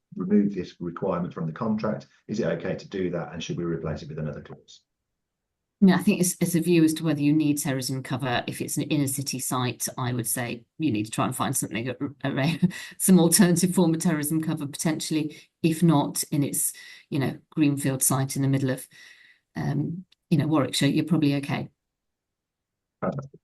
requirement from the contract. Is it okay to do that, and should we replace it with another clause? Yeah, I think it's a view as to whether you need terrorism cover. If it's an inner city site, I would say you need to try and find something, some alternative form of terrorism cover potentially. If not, in its, greenfield site in the middle of, Warwickshire, you're probably okay. Fantastic.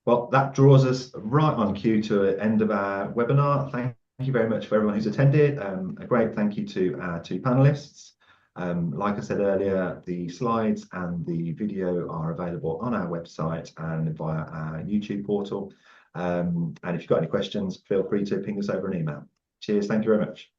Well, that draws us right on cue to the end of our webinar. Thank you very much for everyone who's attended. A great thank you to our 2 panelists. Like I said earlier, the slides and the video are available on our website and via our YouTube portal. And if you've got any questions, feel free to ping us over an email. Cheers. Thank you very much.